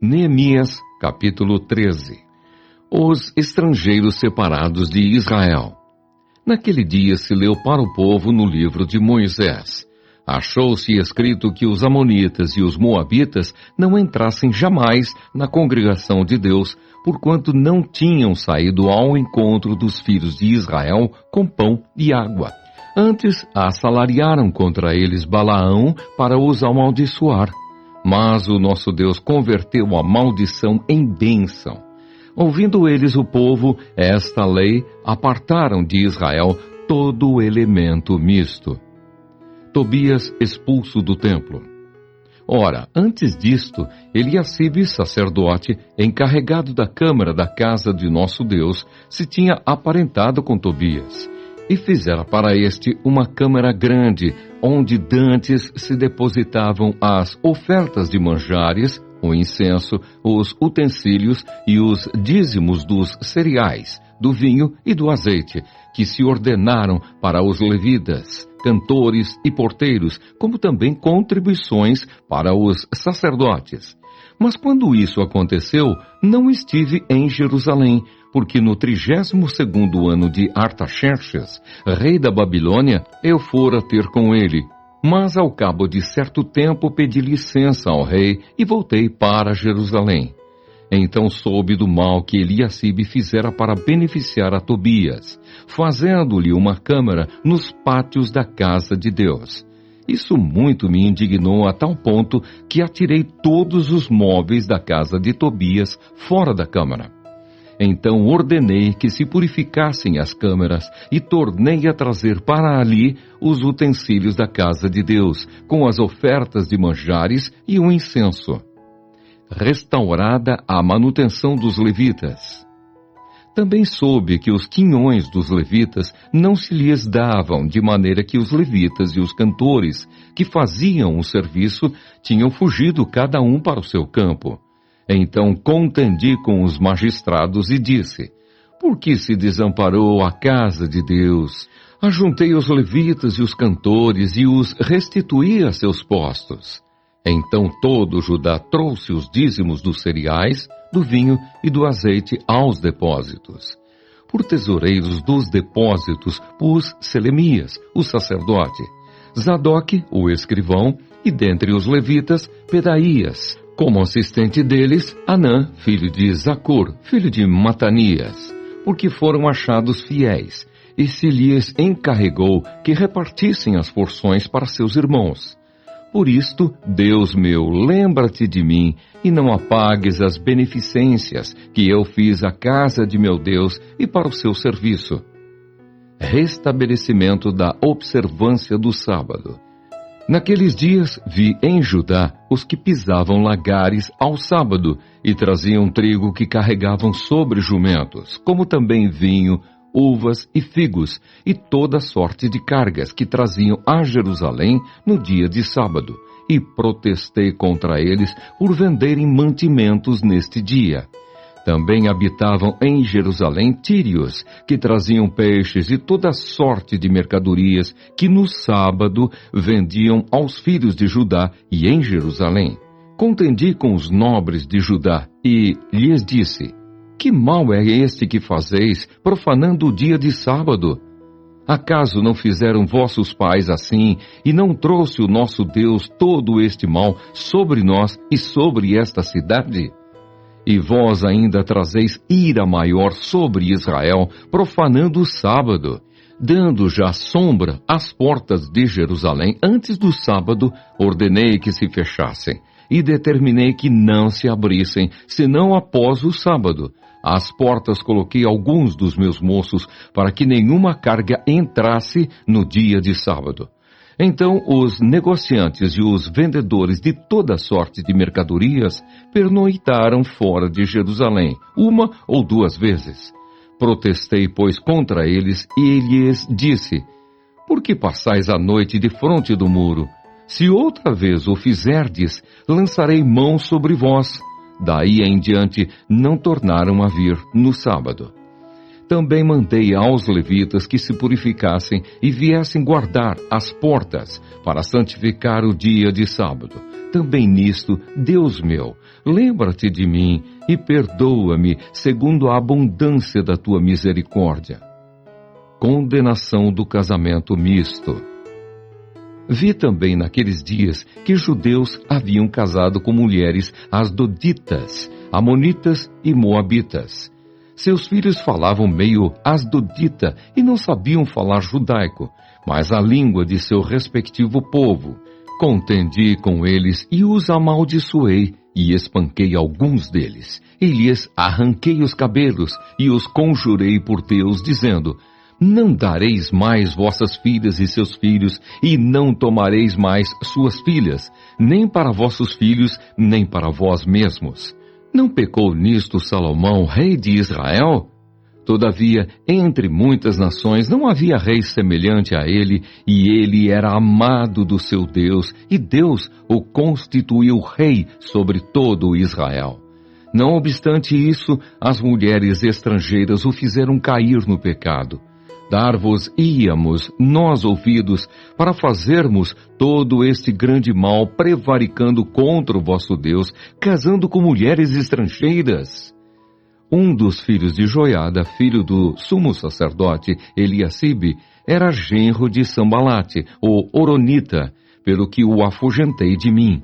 Neemias, capítulo 13. Os estrangeiros separados de Israel. Naquele dia se leu para o povo no livro de Moisés. Achou-se escrito que os amonitas e os moabitas não entrassem jamais na congregação de Deus, porquanto não tinham saído ao encontro dos filhos de Israel com pão e água. Antes assalariaram contra eles Balaão para os amaldiçoar. Mas o nosso Deus converteu a maldição em bênção. Ouvindo eles o povo esta lei, apartaram de Israel todo o elemento misto. Tobias expulso do templo. Ora, antes disto, Eliacibe, sacerdote, encarregado da câmara da casa de nosso Deus, se tinha aparentado com Tobias, e fizera para este uma câmara grande, onde dantes se depositavam as ofertas de manjares, o incenso, os utensílios e os dízimos dos cereais, do vinho e do azeite, que se ordenaram para os levitas, cantores e porteiros, como também contribuições para os sacerdotes. Mas quando isso aconteceu, não estive em Jerusalém, porque no 32º ano de Artaxerxes, rei da Babilônia, eu fora ter com ele. Mas ao cabo de certo tempo pedi licença ao rei e voltei para Jerusalém. Então soube do mal que Eliacibe fizera para beneficiar a Tobias, fazendo-lhe uma câmara nos pátios da casa de Deus. Isso muito me indignou a tal ponto que atirei todos os móveis da casa de Tobias fora da câmara. Então ordenei que se purificassem as câmaras e tornei a trazer para ali os utensílios da casa de Deus, com as ofertas de manjares e o incenso. Restaurada a manutenção dos levitas. Também soube que os quinhões dos levitas não se lhes davam, de maneira que os levitas e os cantores que faziam o serviço tinham fugido cada um para o seu campo. Então contendi com os magistrados e disse: por que se desamparou a casa de Deus? Ajuntei os levitas e os cantores e os restituí a seus postos. Então todo Judá trouxe os dízimos dos cereais, do vinho e do azeite aos depósitos. Por tesoureiros dos depósitos pus Selemias, o sacerdote, Zadok, o escrivão, e dentre os levitas, Pedaías. Como assistente deles, Anã, filho de Zacur, filho de Matanias, porque foram achados fiéis, e se lhes encarregou que repartissem as porções para seus irmãos. Por isto, Deus meu, lembra-te de mim, e não apagues as beneficências que eu fiz à casa de meu Deus e para o seu serviço. Restabelecimento da observância do sábado. Naqueles dias vi em Judá os que pisavam lagares ao sábado e traziam trigo que carregavam sobre jumentos, como também vinho, uvas e figos, e toda sorte de cargas que traziam a Jerusalém no dia de sábado, e protestei contra eles por venderem mantimentos neste dia. Também habitavam em Jerusalém tírios, que traziam peixes e toda sorte de mercadorias que no sábado vendiam aos filhos de Judá e em Jerusalém. Contendi com os nobres de Judá e lhes disse: que mal é este que fazeis, profanando o dia de sábado? Acaso não fizeram vossos pais assim, e não trouxe o nosso Deus todo este mal sobre nós e sobre esta cidade? E vós ainda trazeis ira maior sobre Israel, profanando o sábado, dando já sombra às portas de Jerusalém. Antes do sábado, ordenei que se fechassem, e determinei que não se abrissem, senão após o sábado. Às portas coloquei alguns dos meus moços, para que nenhuma carga entrasse no dia de sábado. Então os negociantes e os vendedores de toda sorte de mercadorias pernoitaram fora de Jerusalém, uma ou duas vezes. Protestei, pois, contra eles e lhes disse: por que passais a noite defronte do muro? Se outra vez o fizerdes, lançarei mão sobre vós. Daí em diante não tornaram a vir no sábado. também mandei aos levitas que se purificassem e viessem guardar as portas para santificar o dia de sábado. Também nisto, Deus meu, lembra-te de mim e perdoa-me segundo a abundância da tua misericórdia. Condenação do casamento misto. Vi também naqueles dias que judeus haviam casado com mulheres asdoditas, amonitas e moabitas. Seus filhos falavam meio asdodita e não sabiam falar judaico, mas a língua de seu respectivo povo. Contendi com eles e os amaldiçoei, e espanquei alguns deles. E lhes arranquei os cabelos, e os conjurei por Deus, dizendo: não dareis mais vossas filhas e seus filhos, e não tomareis mais suas filhas, nem para vossos filhos, nem para vós mesmos. Não pecou nisto Salomão, rei de Israel? Todavia, entre muitas nações não havia rei semelhante a ele, e ele era amado do seu Deus, e Deus o constituiu rei sobre todo o Israel. Não obstante isso, as mulheres estrangeiras o fizeram cair no pecado. Dar-vos-íamos nós ouvidos para fazermos todo este grande mal, prevaricando contra o vosso Deus, casando com mulheres estrangeiras. Um dos filhos de Joiada, filho do sumo sacerdote Eliacibe, era genro de Sambalate, o Horonita, pelo que o afugentei de mim.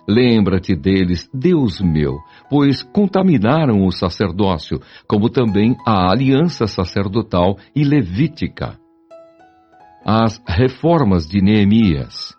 Lembra-te deles, Deus meu, pois contaminaram o sacerdócio, como também a aliança sacerdotal e levítica. As reformas de Neemias.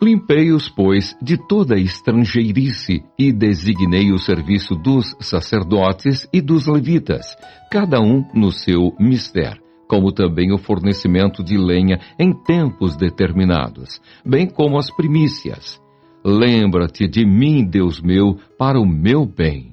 Limpei-os, pois, de toda estrangeirice e designei o serviço dos sacerdotes e dos levitas, cada um no seu mister, como também o fornecimento de lenha em tempos determinados, bem como as primícias. Lembra-te de mim, Deus meu, para o meu bem.